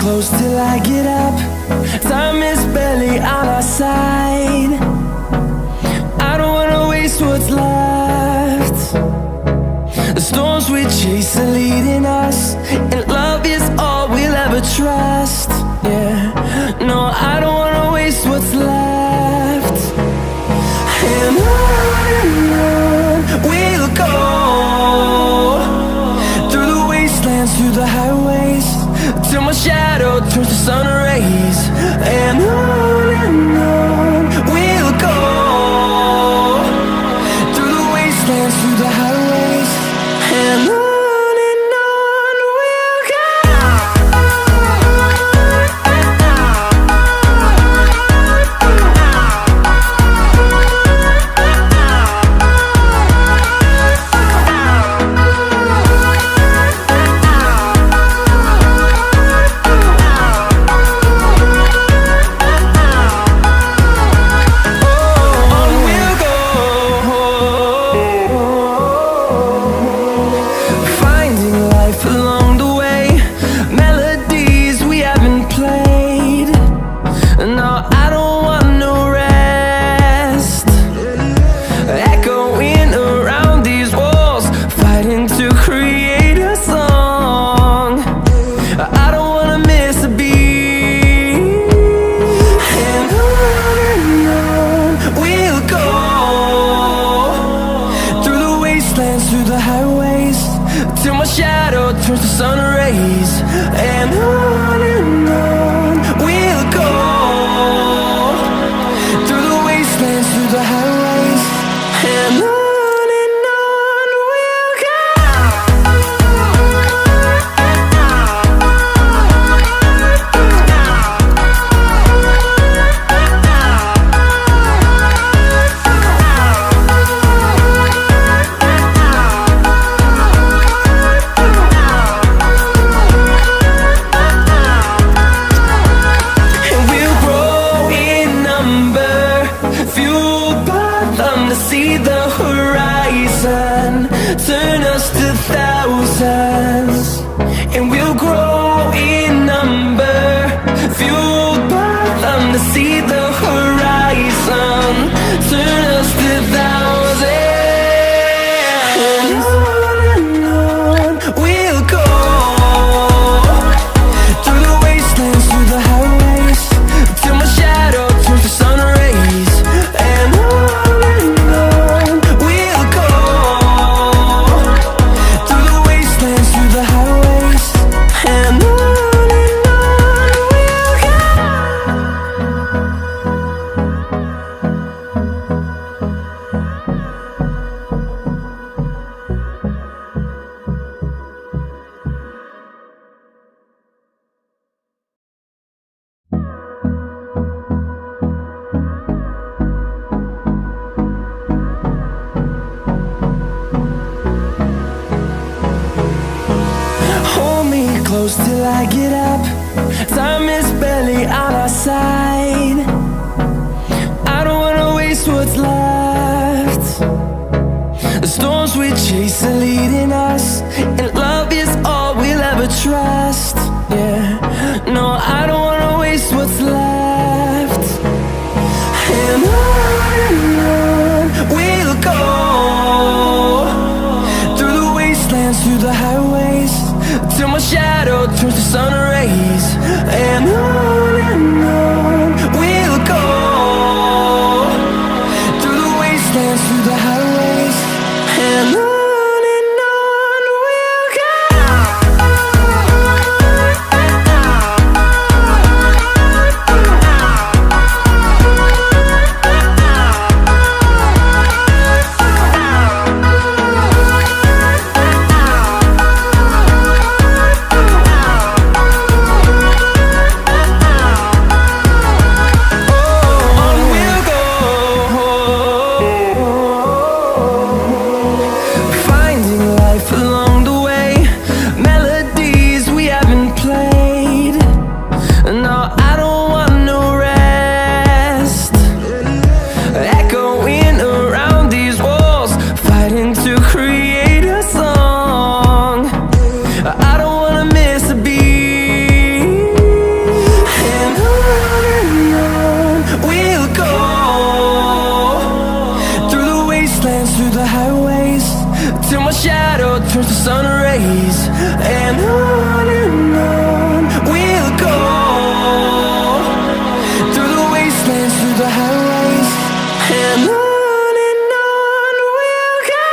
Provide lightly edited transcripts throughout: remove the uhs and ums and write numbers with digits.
close till I get up. Time is barely on our side. I don't wanna waste what's left. The storms we chase are leading us, and love is all we'll ever trust. Yeah, no, I don't wanna waste what's left. And on we'll go, through the wastelands, through the highways, till my shadow turns to sun rays. And on we'll go, through the wastelands, through the highways, and on we'll go. Through the highways, till my shadow turns to sun rays. And on we'll go, through the wastelands, through the highways, and on we'll go. See the horizon, turn us to thousands, and we'll grow in number, fueled by them to see the horizon, turn us to thousands. And on we'll go, through the wastelands, through the highways, till my shadow turns to sun rays. And close till I get up. Time is barely on our side. I don't wanna waste what's left. The storms we chase are leading us, and love is all we'll ever trust. Yeah, no, I don't wanna waste what's left. And on we'll go, through the wastelands, through the highways, till my shadow turns to sun rays. And on we'll go, through the wastelands, through the highways, and on we'll go. sun rays. And on we'll go, through the wastelands, through the highways. And on we'll go.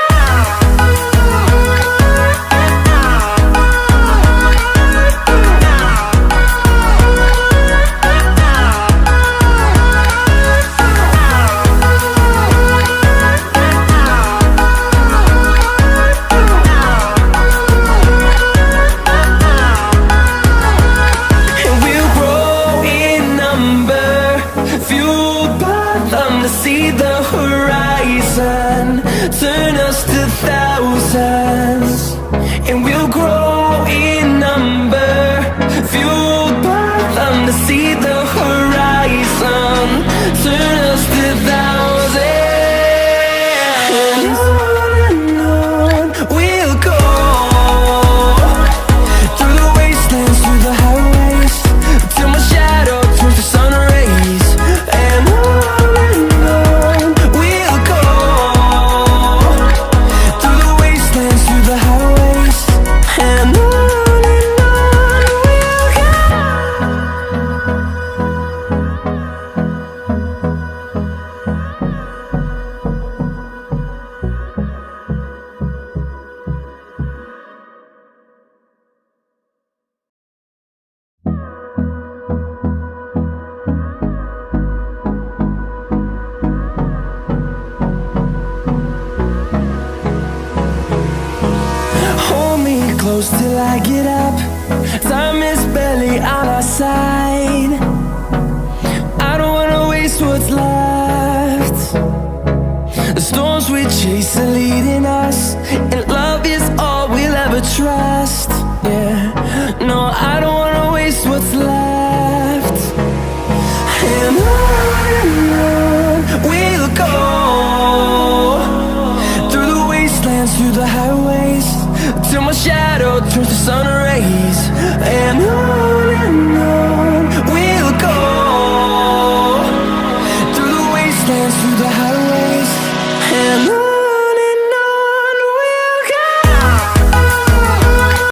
To see the horizon, turn us to thousands, and we'll grow in number, fueled by them. To see the horizon, turn us to thousands, and on we'll go, through the wastelands, through the highways, till my shadow turns to sun rays. And close till I get up. Time is barely on our side. I don't wanna waste what's left. The storms we chase are leading us, and